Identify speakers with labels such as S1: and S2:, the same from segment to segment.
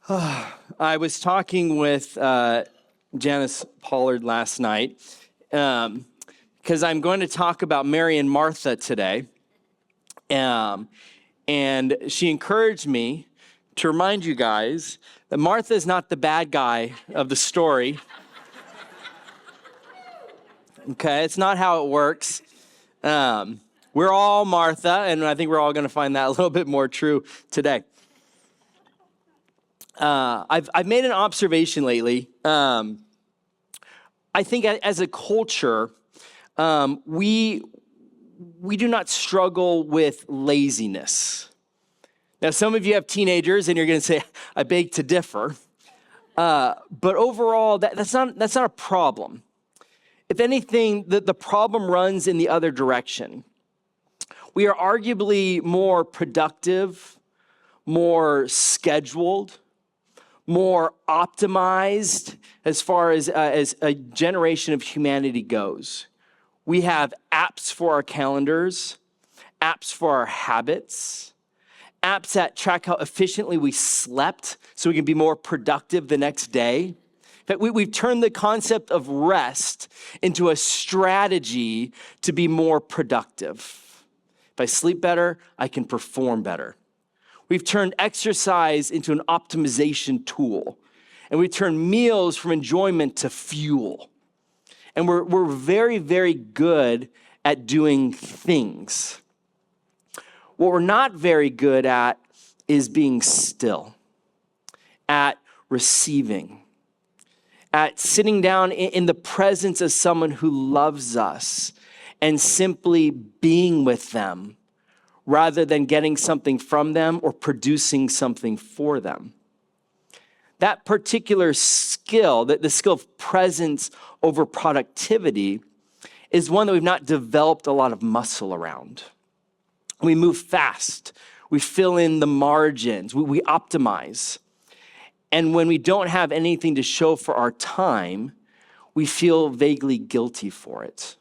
S1: I was talking with Janice Pollard last night because I'm going to talk about Mary and Martha today. And she encouraged me to remind you guys that Martha is not the bad guy of the story. Okay, it's not how it works. We're all Martha, and I think we're all going to find that a little bit more true today. I've made an observation lately. I think as a culture, we do not struggle with laziness. Now, some of you have teenagers, and you're going to say, "I beg to differ." But overall, that's not a problem. If anything, the problem runs in the other direction. We are arguably more productive, more scheduled, more optimized as far as a generation of humanity goes. We have apps for our calendars, apps for our habits, apps that track how efficiently we slept so we can be more productive the next day. In fact, we've turned the concept of rest into a strategy to be more productive. If I sleep better, I can perform better. We've turned exercise into an optimization tool, and we've turned meals from enjoyment to fuel. And we're very, very good at doing things. What we're not very good at is being still, at receiving, at sitting down in the presence of someone who loves us and simply being with them rather than getting something from them or producing something for them. That particular skill, the skill of presence over productivity, is one that we've not developed a lot of muscle around. We move fast. We fill in the margins. We optimize. And when we don't have anything to show for our time, we feel vaguely guilty for it.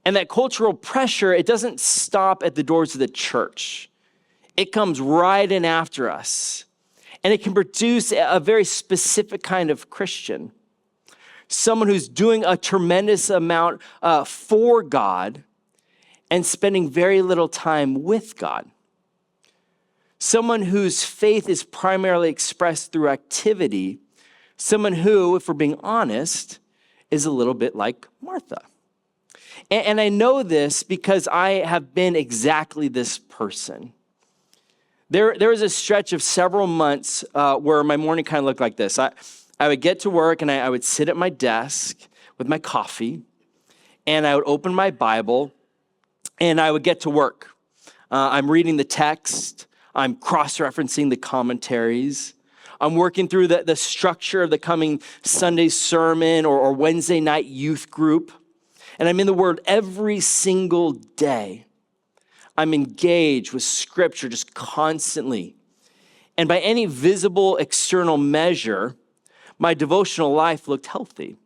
S1: And that cultural pressure, it doesn't stop at the doors of the church. It comes right in after us. And it can produce a very specific kind of Christian. Someone who's doing a tremendous amount for God and spending very little time with God. Someone whose faith is primarily expressed through activity. Someone who, if we're being honest, is a little bit like Martha. And I know this because I have been exactly this person. There was a stretch of several months where my morning kind of looked like this. I would get to work and I would sit at my desk with my coffee and I would open my Bible and I would get to work. I'm reading the text. I'm cross-referencing the commentaries. I'm working through the structure of the coming Sunday sermon or Wednesday night youth group. And I'm in the Word every single day. I'm engaged with Scripture just constantly. And by any visible external measure, my devotional life looked healthy.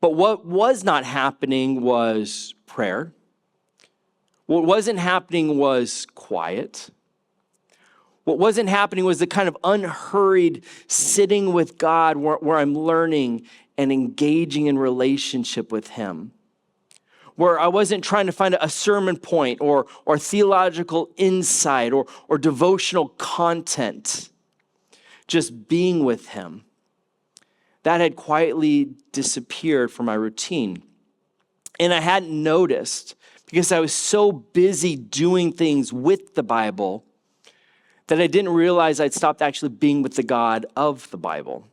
S1: But what was not happening was prayer. What wasn't happening was quiet. What wasn't happening was the kind of unhurried sitting with God where I'm learning and engaging in relationship with Him. Where I wasn't trying to find a sermon point or theological insight or devotional content. Just being with Him. That had quietly disappeared from my routine. And I hadn't noticed because I was so busy doing things with the Bible that I didn't realize I'd stopped actually being with the God of the Bible.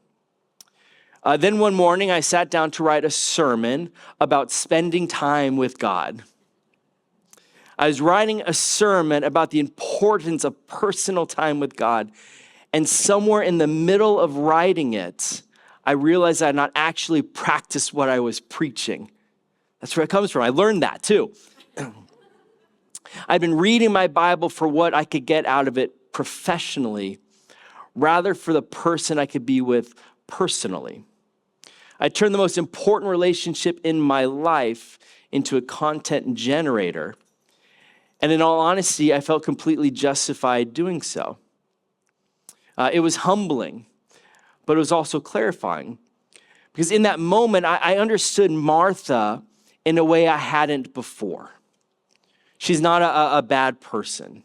S1: Then one morning, I sat down to write a sermon about spending time with God. I was writing a sermon about the importance of personal time with God. And somewhere in the middle of writing it, I realized I had not actually practiced what I was preaching. That's where it comes from. I learned that too. I'd been reading my Bible for what I could get out of it professionally, rather for the person I could be with personally. I turned the most important relationship in my life into a content generator. And in all honesty, I felt completely justified doing so. It was humbling, but it was also clarifying. Because in that moment, I understood Martha in a way I hadn't before. She's not a bad person,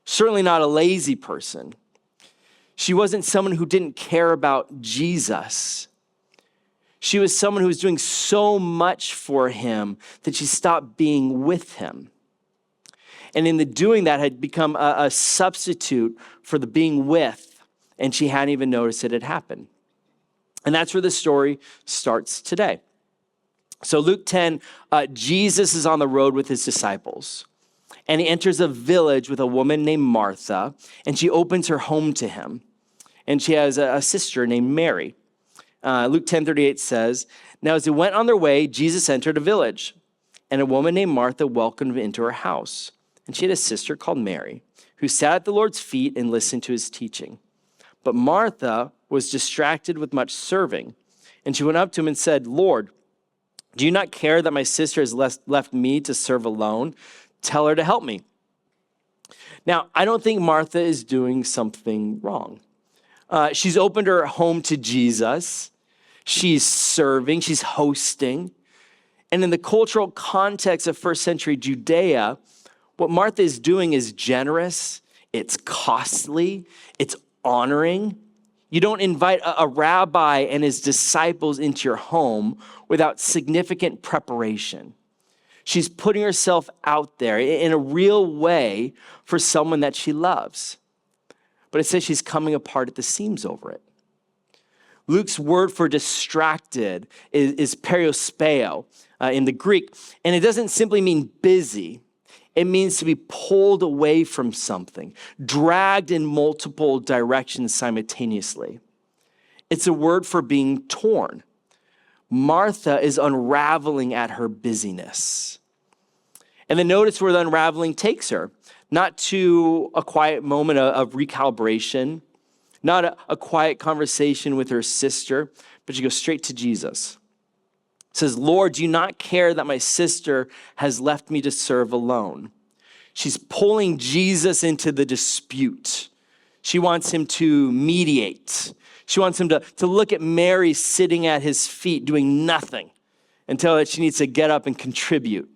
S1: certainly not a lazy person. She wasn't someone who didn't care about Jesus. She was someone who was doing so much for him that she stopped being with him. And in the doing that had become a substitute for the being with, and she hadn't even noticed it had happened. And that's where the story starts today. So Luke 10, Jesus is on the road with his disciples, and he enters a village with a woman named Martha, and she opens her home to him. And she has a sister named Mary. Luke 10:38 says, "Now as they went on their way, Jesus entered a village, and a woman named Martha welcomed him into her house. And she had a sister called Mary, who sat at the Lord's feet and listened to his teaching. But Martha was distracted with much serving. And she went up to him and said, 'Lord, do you not care that my sister has left me to serve alone? Tell her to help me.'" Now, I don't think Martha is doing something wrong. She's opened her home to Jesus. She's serving, she's hosting. And in the cultural context of first century Judea, what Martha is doing is generous, it's costly, it's honoring. You don't invite a rabbi and his disciples into your home without significant preparation. She's putting herself out there in a real way for someone that she loves. But it says she's coming apart at the seams over it. Luke's word for distracted is periospeo in the Greek. And it doesn't simply mean busy. It means to be pulled away from something, dragged in multiple directions simultaneously. It's a word for being torn. Martha is unraveling at her busyness. And then notice where the unraveling takes her. Not to a quiet moment of recalibration, not a quiet conversation with her sister, but she goes straight to Jesus. It says, "Lord, do you not care that my sister has left me to serve alone?" She's pulling Jesus into the dispute. She wants him to mediate. She wants him to look at Mary sitting at his feet doing nothing and tell her that she needs to get up and contribute.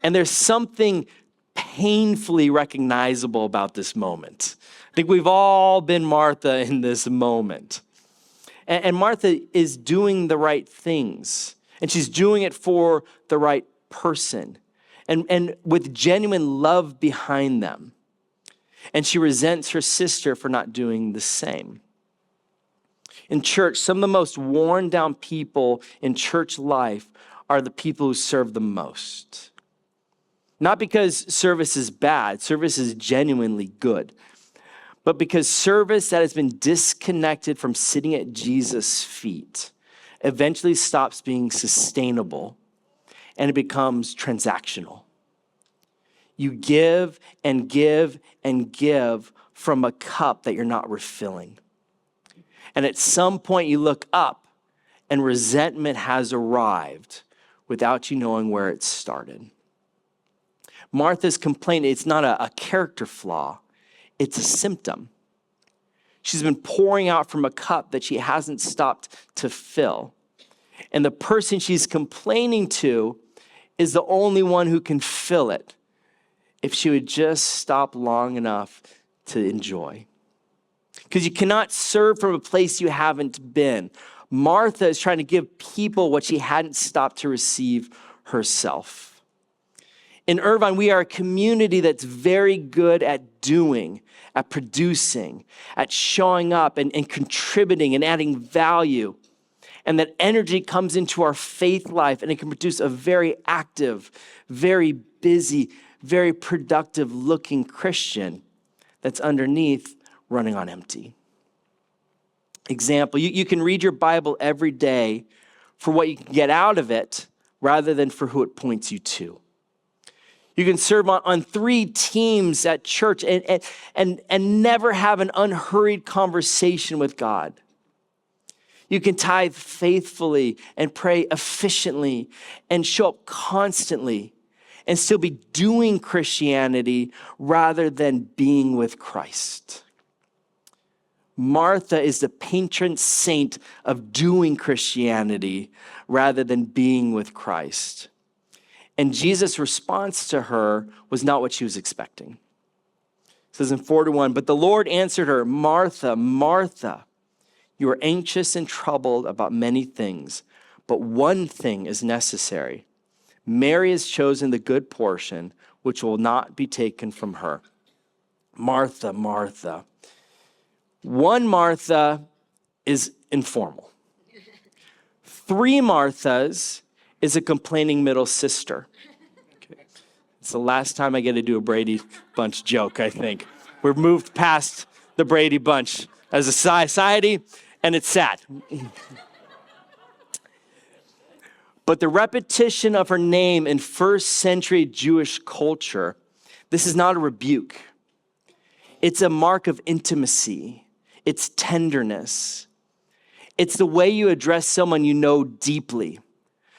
S1: And there's something painfully recognizable about this moment. I think we've all been Martha in this moment. And Martha is doing the right things, and she's doing it for the right person, and with genuine love behind them. And she resents her sister for not doing the same. In church, some of the most worn down people in church life are the people who serve the most. Not because service is bad, service is genuinely good, but because service that has been disconnected from sitting at Jesus' feet eventually stops being sustainable and it becomes transactional. You give and give and give from a cup that you're not refilling. And at some point you look up and resentment has arrived without you knowing where it started. Martha's complaint, it's not a character flaw, it's a symptom. She's been pouring out from a cup that she hasn't stopped to fill. And the person she's complaining to is the only one who can fill it if she would just stop long enough to enjoy. Because you cannot serve from a place you haven't been. Martha is trying to give people what she hadn't stopped to receive herself. In Irvine, we are a community that's very good at doing, at producing, at showing up and contributing and adding value. And that energy comes into our faith life and it can produce a very active, very busy, very productive looking Christian that's underneath running on empty. Example, you can read your Bible every day for what you can get out of it rather than for who it points you to. You can serve on 3 teams at church and never have an unhurried conversation with God. You can tithe faithfully and pray efficiently and show up constantly and still be doing Christianity rather than being with Christ. Martha is the patron saint of doing Christianity rather than being with Christ. And Jesus' response to her was not what she was expecting. It says in 4:1, but the Lord answered her, Martha, Martha, you are anxious and troubled about many things, but one thing is necessary. Mary has chosen the good portion, which will not be taken from her. Martha, Martha. One Martha is informal. 3 Marthas is a complaining middle sister. Okay. It's the last time I get to do a Brady Bunch joke, I think. We've moved past the Brady Bunch as a society, and it's sad. But the repetition of her name in first century Jewish culture, this is not a rebuke. It's a mark of intimacy. It's tenderness. It's the way you address someone you know deeply,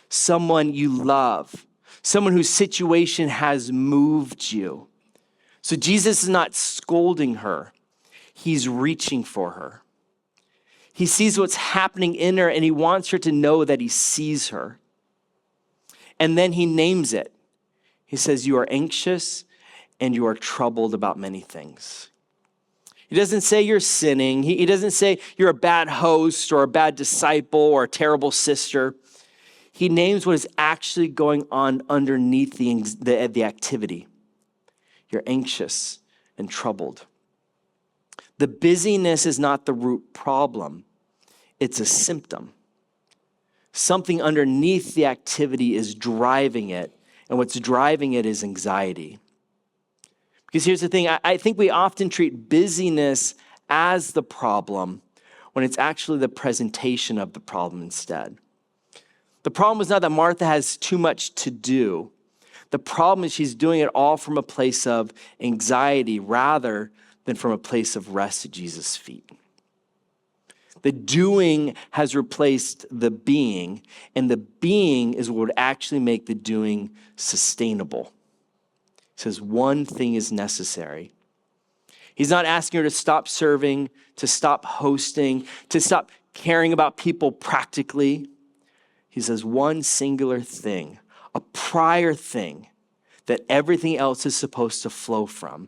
S1: someone you love, someone whose situation has moved you. So Jesus is not scolding her. He's reaching for her. He sees what's happening in her, and he wants her to know that he sees her. And then he names it. He says, you are anxious and you are troubled about many things. He doesn't say you're sinning. He doesn't say you're a bad host or a bad disciple or a terrible sister. He names what is actually going on underneath the activity. You're anxious and troubled. The busyness is not the root problem. It's a symptom. Something underneath the activity is driving it, and what's driving it is anxiety. Because here's the thing, I think we often treat busyness as the problem when it's actually the presentation of the problem instead. The problem is not that Martha has too much to do. The problem is she's doing it all from a place of anxiety rather than from a place of rest at Jesus' feet. The doing has replaced the being, and the being is what would actually make the doing sustainable. He says one thing is necessary. He's not asking her to stop serving, to stop hosting, to stop caring about people practically. He says one singular thing, a prior thing that everything else is supposed to flow from.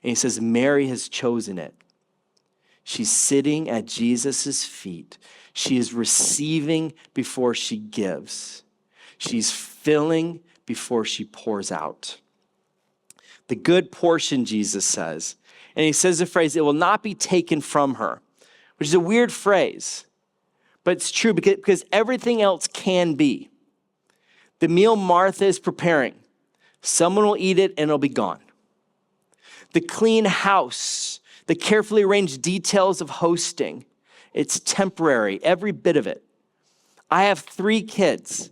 S1: And he says Mary has chosen it. She's sitting at Jesus' feet. She is receiving before she gives. She's filling before she pours out. The good portion, Jesus says. And he says the phrase, it will not be taken from her, which is a weird phrase, but it's true because everything else can be. The meal Martha is preparing, someone will eat it and it'll be gone. The clean house, the carefully arranged details of hosting, it's temporary, every bit of it. I have 3 kids.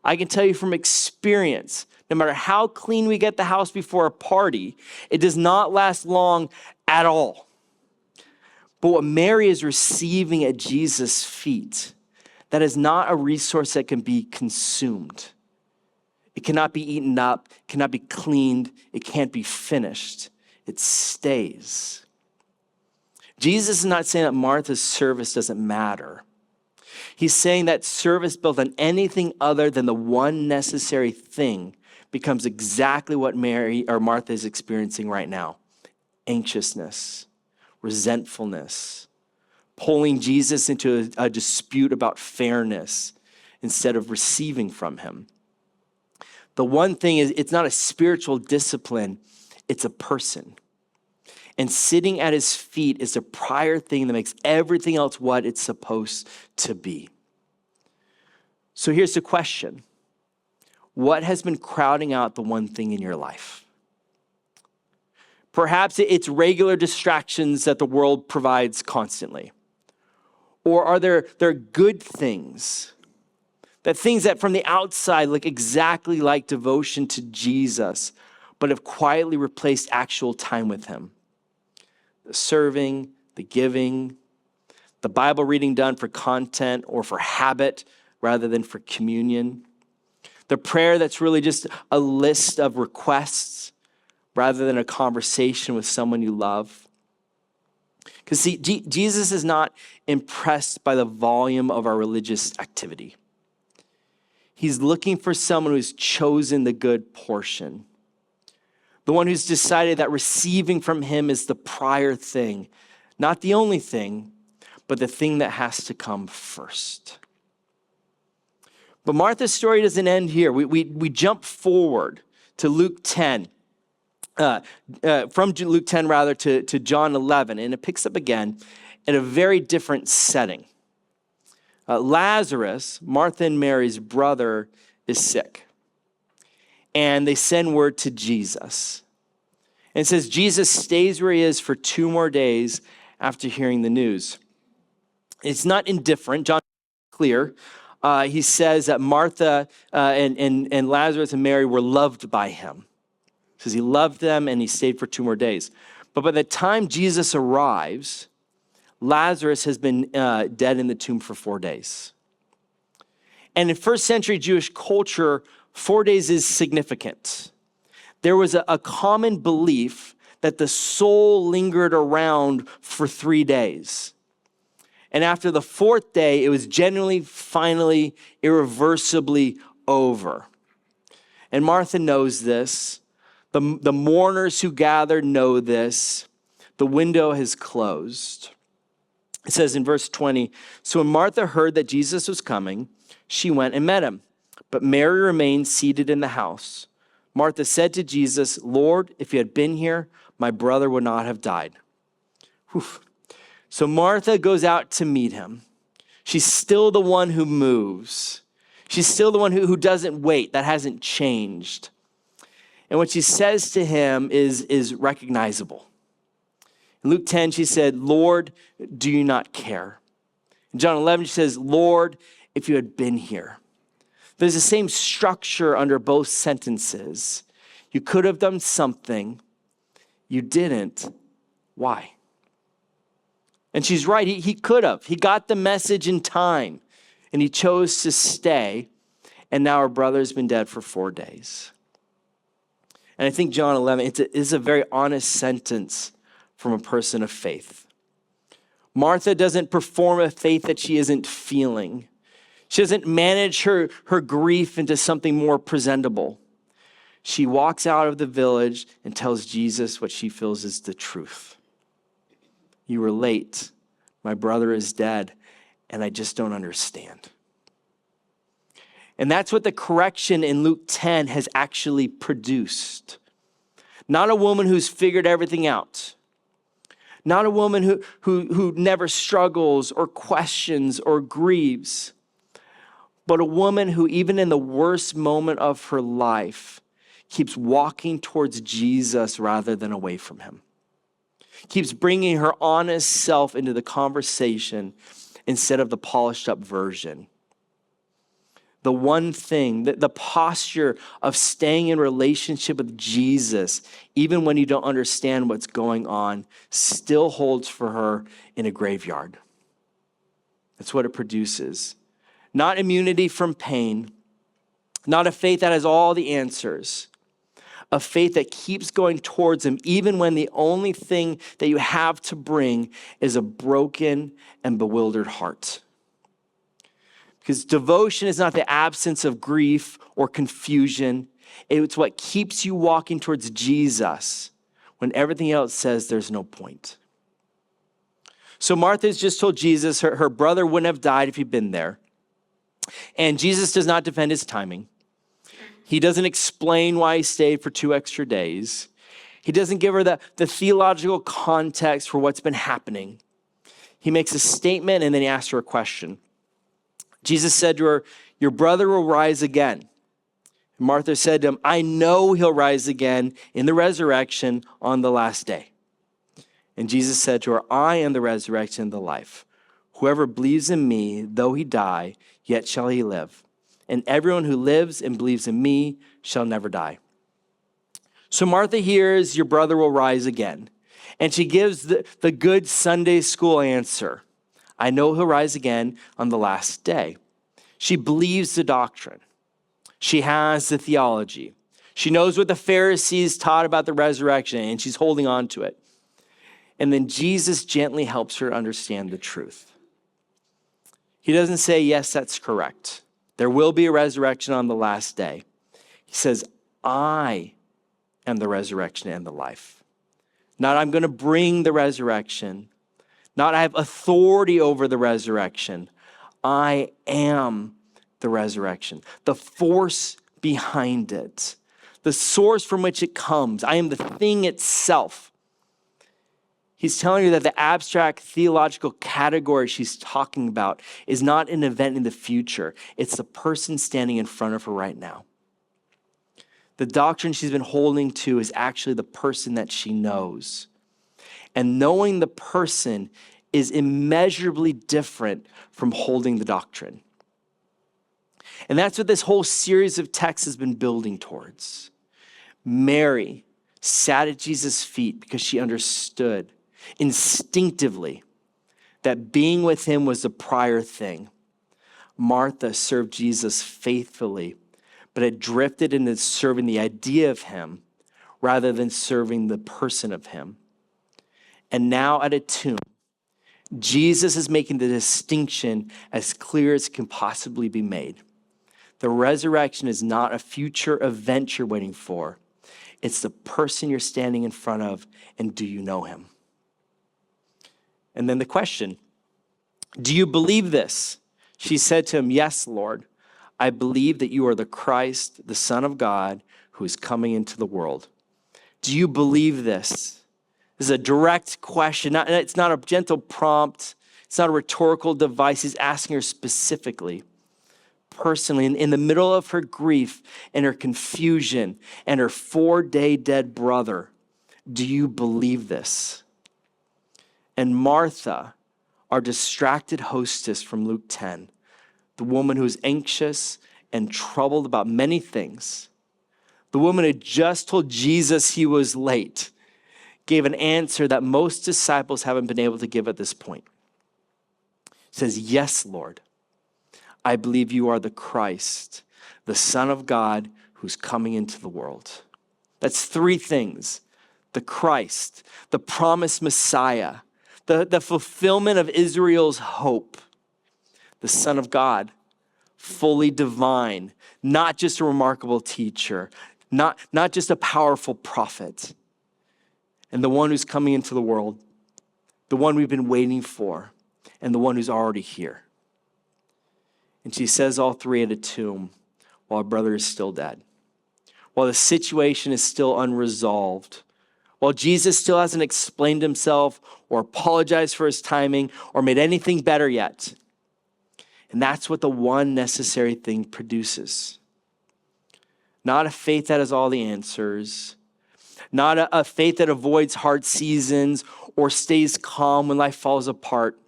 S1: I can tell you from experience, no matter how clean we get the house before a party, it does not last long at all. But what Mary is receiving at Jesus' feet, that is not a resource that can be consumed. It cannot be eaten up, cannot be cleaned, it can't be finished. It stays. Jesus is not saying that Martha's service doesn't matter. He's saying that service built on anything other than the one necessary thing becomes exactly what Mary or Martha is experiencing right now. Anxiousness, resentfulness, pulling Jesus into a dispute about fairness instead of receiving from him. The one thing is, it's not a spiritual discipline, it's a person. And sitting at his feet is a prior thing that makes everything else what it's supposed to be. So here's the question. What has been crowding out the one thing in your life? Perhaps it's regular distractions that the world provides constantly. Or are there good things? That things that from the outside look exactly like devotion to Jesus, but have quietly replaced actual time with him. The serving, the giving, the Bible reading done for content or for habit rather than for communion. The prayer that's really just a list of requests rather than a conversation with someone you love. Because see, Jesus is not impressed by the volume of our religious activity. He's looking for someone who's chosen the good portion. The one who's decided that receiving from him is the prior thing, not the only thing, but the thing that has to come first. But Martha's story doesn't end here. We jump forward to Luke 10, from Luke 10 rather to John 11, and it picks up again in a very different setting. Lazarus, Martha and Mary's brother, is sick. And they send word to Jesus. And it says Jesus stays where he is for 2 more days after hearing the news. It's not indifferent. John is clear. He says that Martha and Lazarus and Mary were loved by him. He says he loved them and he stayed for 2 more days. But by the time Jesus arrives, Lazarus has been dead in the tomb for 4 days. And in first century Jewish culture, 4 days is significant. There was a common belief that the soul lingered around for 3 days. And after the 4th day, it was generally, finally, irreversibly over. And Martha knows this. The mourners who gathered know this. The window has closed. It says in verse 20, so when Martha heard that Jesus was coming, she went and met him. But Mary remained seated in the house. Martha said to Jesus, Lord, if you had been here, my brother would not have died. Whew. So Martha goes out to meet him. She's still the one who moves. She's still the one who doesn't wait. That hasn't changed. And what she says to him is recognizable. In Luke 10, she said, Lord, do you not care? In John 11, she says, Lord, if you had been here. There's the same structure under both sentences. You could have done something. You didn't. Why? And she's right. He could have. He got the message in time, and he chose to stay. And now her brother's been dead for 4 days. And I think John 11, it's a very honest sentence from a person of faith. Martha doesn't perform a faith that she isn't feeling. She doesn't manage her grief into something more presentable. She walks out of the village and tells Jesus what she feels is the truth. You were late. My brother is dead, and I just don't understand. And that's what the correction in Luke 10 has actually produced. Not a woman who's figured everything out. Not a woman who never struggles or questions or grieves. But a woman who, even in the worst moment of her life, keeps walking towards Jesus rather than away from him. Keeps bringing her honest self into the conversation instead of the polished up version. The one thing, the posture of staying in relationship with Jesus, even when you don't understand what's going on, still holds for her in a graveyard. That's what it produces. Not immunity from pain, not a faith that has all the answers, a faith that keeps going towards him, even when the only thing that you have to bring is a broken and bewildered heart. Because devotion is not the absence of grief or confusion. It's what keeps you walking towards Jesus when everything else says there's no point. So Martha's just told Jesus her brother wouldn't have died if he'd been there. And Jesus does not defend his timing. He doesn't explain why he stayed for 2 extra days. He doesn't give her the theological context for what's been happening. He makes a statement and then he asks her a question. Jesus said to her, your brother will rise again. And Martha said to him, I know he'll rise again in the resurrection on the last day. And Jesus said to her, I am the resurrection and the life. Whoever believes in me, though he die, yet shall he live. And everyone who lives and believes in me shall never die. So Martha hears, your brother will rise again. And she gives the good Sunday school answer. I know he'll rise again on the last day. She believes the doctrine. She has the theology. She knows what the Pharisees taught about the resurrection, and she's holding on to it. And then Jesus gently helps her understand the truth. He doesn't say, yes, that's correct. There will be a resurrection on the last day. He says, I am the resurrection and the life. Not I'm going to bring the resurrection. Not I have authority over the resurrection. I am the resurrection. The force behind it. The source from which it comes. I am the thing itself. He's telling you that the abstract theological category she's talking about is not an event in the future. It's the person standing in front of her right now. The doctrine she's been holding to is actually the person that she knows. And knowing the person is immeasurably different from holding the doctrine. And that's what this whole series of texts has been building towards. Mary sat at Jesus' feet because she understood instinctively that being with him was the prior thing. Martha served Jesus faithfully, but had drifted into serving the idea of him rather than serving the person of him. And now at a tomb, Jesus is making the distinction as clear as can possibly be made. The resurrection is not a future event you're waiting for. It's the person you're standing in front of, and do you know him? And then the question, do you believe this? She said to him, yes, Lord. I believe that you are the Christ, the Son of God, who is coming into the world. Do you believe this? This is a direct question. It's not a gentle prompt. It's not a rhetorical device. He's asking her specifically, personally, in the middle of her grief and her confusion and her 4-day dead brother, do you believe this? And Martha, our distracted hostess from Luke 10, the woman who is anxious and troubled about many things, the woman who just told Jesus he was late, gave an answer that most disciples haven't been able to give at this point. He says, yes, Lord, I believe you are the Christ, the Son of God who's coming into the world. That's 3 things. The Christ, the promised Messiah, the fulfillment of Israel's hope, the Son of God, fully divine, not just a remarkable teacher, not just a powerful prophet, and the one who's coming into the world, the one we've been waiting for, and the one who's already here. And she says all 3 at a tomb while her brother is still dead, while the situation is still unresolved, while Jesus still hasn't explained himself or apologized for his timing or made anything better yet. And that's what the one necessary thing produces. Not a faith that has all the answers, not a faith that avoids hard seasons or stays calm when life falls apart.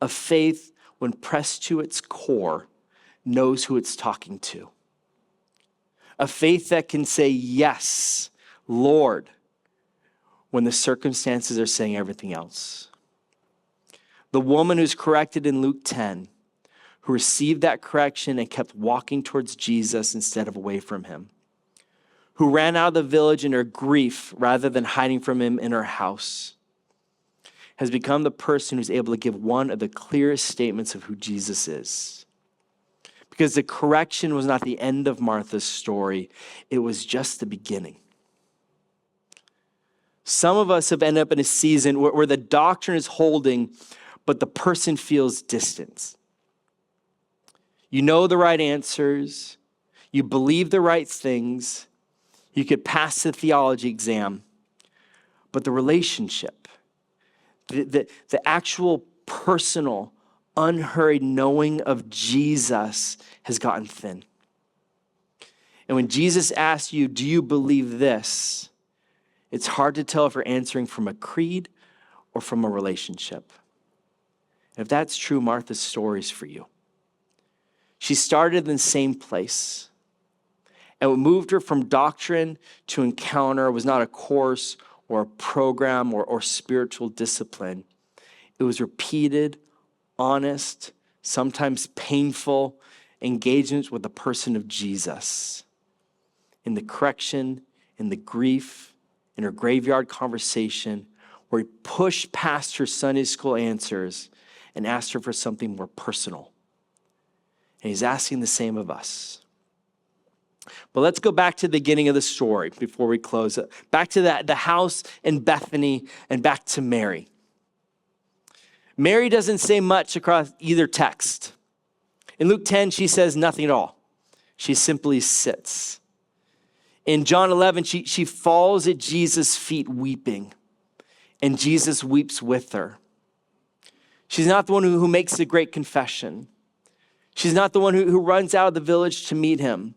S1: A faith, when pressed to its core, knows who it's talking to. A faith that can say, yes, Lord, when the circumstances are saying everything else. The woman who's corrected in Luke 10, who received that correction and kept walking towards Jesus instead of away from him, who ran out of the village in her grief rather than hiding from him in her house, has become the person who's able to give one of the clearest statements of who Jesus is. Because the correction was not the end of Martha's story, it was just the beginning. Some of us have ended up in a season where the doctrine is holding, but the person feels distance. You know the right answers, you believe the right things, you could pass the theology exam, but the relationship, the actual personal, unhurried knowing of Jesus has gotten thin. And when Jesus asks you, do you believe this? It's hard to tell if you're answering from a creed or from a relationship. And if that's true, Martha's story is for you. She started in the same place. And what moved her from doctrine to encounter was not a course or a program or spiritual discipline. It was repeated, honest, sometimes painful engagements with the person of Jesus. In the correction, in the grief, in her graveyard conversation, where he pushed past her Sunday school answers and asked her for something more personal. And he's asking the same of us. But let's go back to the beginning of the story before we close it. Back to the house in Bethany and back to Mary. Mary doesn't say much across either text. In Luke 10, she says nothing at all. She simply sits. In John 11, she falls at Jesus' feet weeping, and Jesus weeps with her. She's not the one who makes the great confession. She's not the one who runs out of the village to meet him.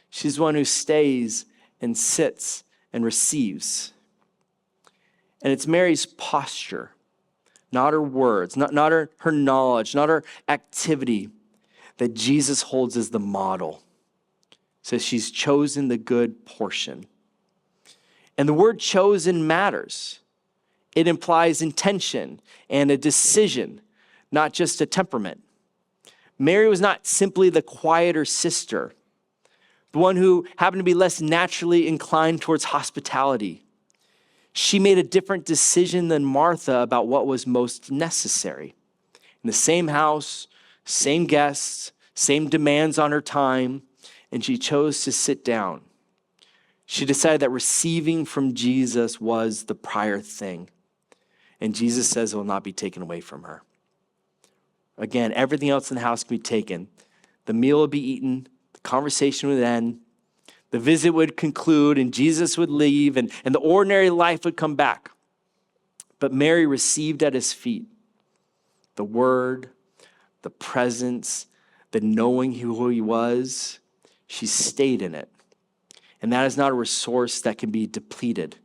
S1: She's the one who stays and sits and receives. And it's Mary's posture, not her words, not her knowledge, not her activity, that Jesus holds as the model. Says she's chosen the good portion. And the word chosen matters. It implies intention and a decision, not just a temperament. Mary was not simply the quieter sister, the one who happened to be less naturally inclined towards hospitality. She made a different decision than Martha about what was most necessary. In the same house, same guests, same demands on her time, and she chose to sit down. She decided that receiving from Jesus was the prior thing. And Jesus says it will not be taken away from her. Again, everything else in the house can be taken. The meal will be eaten, the conversation would end, the visit would conclude, and Jesus would leave, and the ordinary life would come back. But Mary received at his feet the word, the presence, the knowing who he was. She stayed in it. And that is not a resource that can be depleted.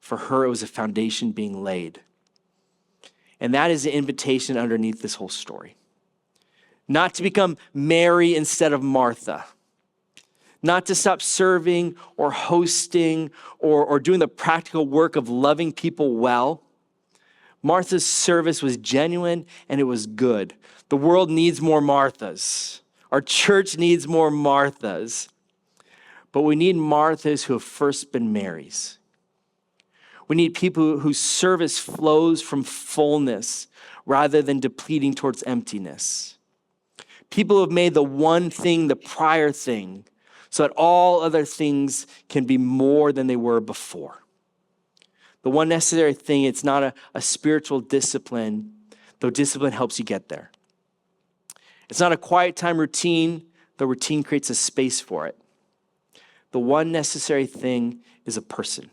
S1: For her, it was a foundation being laid. And that is the invitation underneath this whole story. Not to become Mary instead of Martha. Not to stop serving or hosting or doing the practical work of loving people well. Martha's service was genuine and it was good. The world needs more Marthas. Our church needs more Marthas. But we need Marthas who have first been Marys. We need people whose service flows from fullness rather than depleting towards emptiness. People who have made the one thing the prior thing so that all other things can be more than they were before. The one necessary thing, it's not a spiritual discipline, though discipline helps you get there. It's not a quiet time routine, though routine creates a space for it. The one necessary thing is a person.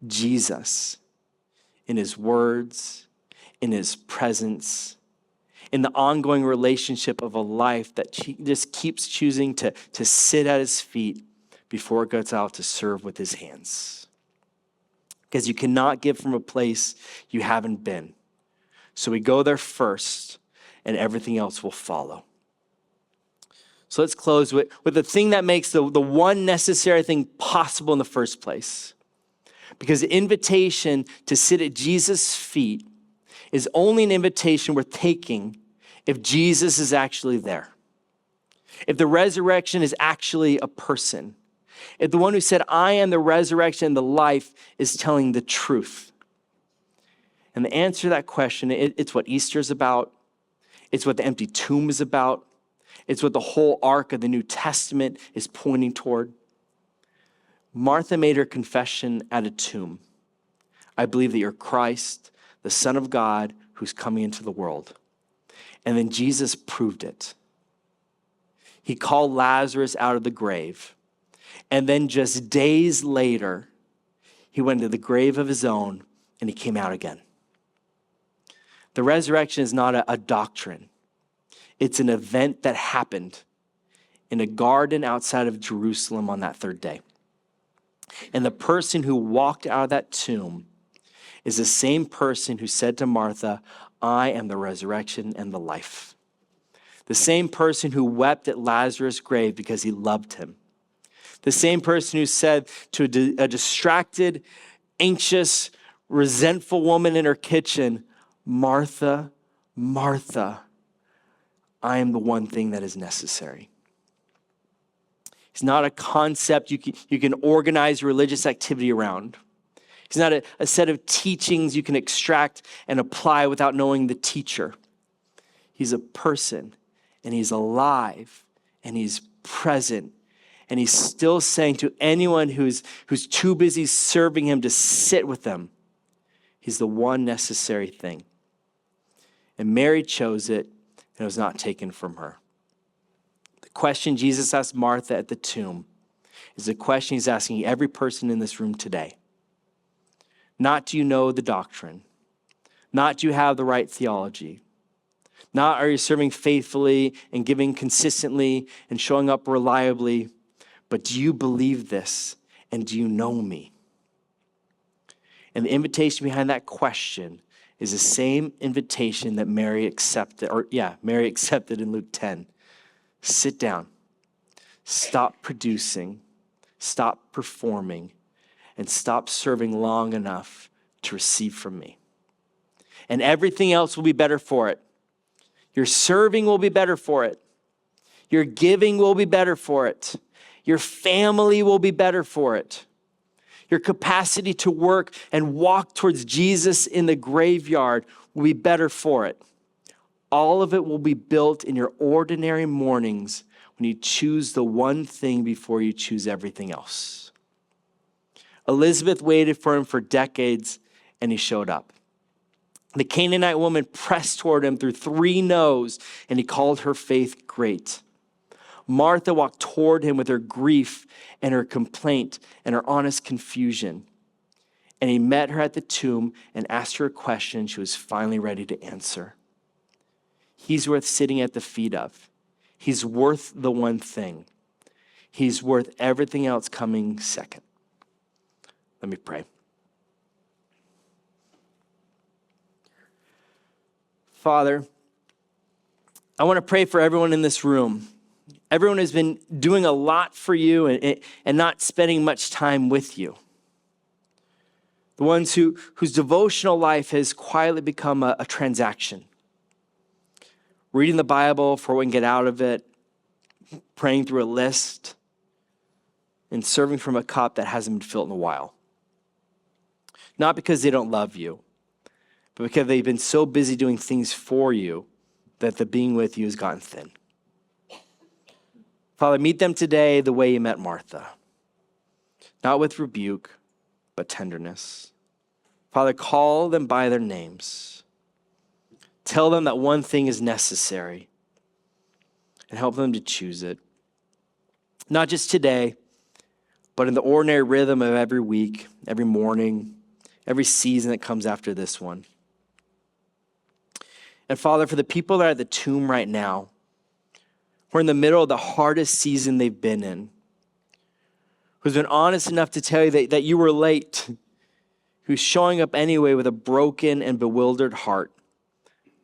S1: Jesus, in his words, in his presence, in the ongoing relationship of a life that just keeps choosing to sit at his feet before it goes out to serve with his hands. Because you cannot give from a place you haven't been. So we go there first, and everything else will follow. So let's close with the thing that makes the one necessary thing possible in the first place. Because the invitation to sit at Jesus' feet is only an invitation worth taking if Jesus is actually there. If the resurrection is actually a person. If the one who said, I am the resurrection and the life is telling the truth. And the answer to that question, it's what Easter's about. It's what the empty tomb is about. It's what the whole arc of the New Testament is pointing toward. Martha made her confession at a tomb. I believe that you're Christ, the Son of God, who's coming into the world. And then Jesus proved it. He called Lazarus out of the grave. And then just days later, he went to the grave of his own and he came out again. The resurrection is not a doctrine. It's an event that happened in a garden outside of Jerusalem on that third day. And the person who walked out of that tomb is the same person who said to Martha, I am the resurrection and the life. The same person who wept at Lazarus' grave because he loved him. The same person who said to a distracted, anxious, resentful woman in her kitchen, Martha, Martha, I am the one thing that is necessary. It's not a concept you can organize religious activity around. He's not a set of teachings you can extract and apply without knowing the teacher. He's a person, and he's alive, and he's present, and he's still saying to anyone who's too busy serving him to sit with them, he's the one necessary thing. And Mary chose it, and it was not taken from her. The question Jesus asked Martha at the tomb is the question he's asking every person in this room today. Not do you know the doctrine, not do you have the right theology, not are you serving faithfully and giving consistently and showing up reliably, but do you believe this and do you know me? And the invitation behind that question is the same invitation that Mary accepted in Luke 10. Sit down, stop producing, stop performing, and stop serving long enough to receive from me. And everything else will be better for it. Your serving will be better for it. Your giving will be better for it. Your family will be better for it. Your capacity to work and walk towards Jesus in the graveyard will be better for it. All of it will be built in your ordinary mornings when you choose the one thing before you choose everything else. Elizabeth waited for him for decades, and he showed up. The Canaanite woman pressed toward him through 3 no's, and he called her faith great. Martha walked toward him with her grief and her complaint and her honest confusion. And he met her at the tomb and asked her a question she was finally ready to answer. He's worth sitting at the feet of. He's worth the one thing. He's worth everything else coming second. Let me pray. Father, I want to pray for everyone in this room. Everyone has been doing a lot for you and not spending much time with you. The ones whose devotional life has quietly become a transaction. Reading the Bible for what we can get out of it, praying through a list, and serving from a cup that hasn't been filled in a while. Not because they don't love you, but because they've been so busy doing things for you that the being with you has gotten thin. Father, meet them today the way you met Martha. Not with rebuke, but tenderness. Father, call them by their names. Tell them that one thing is necessary and help them to choose it. Not just today, but in the ordinary rhythm of every week, every morning, every season that comes after this one. And Father, for the people that are at the tomb right now, who are in the middle of the hardest season they've been in, who's been honest enough to tell you that you were late, who's showing up anyway with a broken and bewildered heart,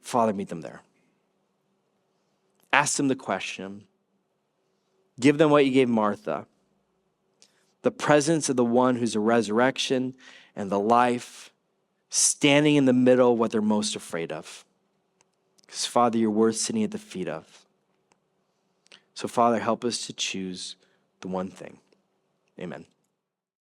S1: Father, meet them there. Ask them the question. Give them what you gave Martha. The presence of the one who's the resurrection and the life, standing in the middle of what they're most afraid of. Because, Father, you're worth sitting at the feet of. So, Father, help us to choose the one thing. Amen.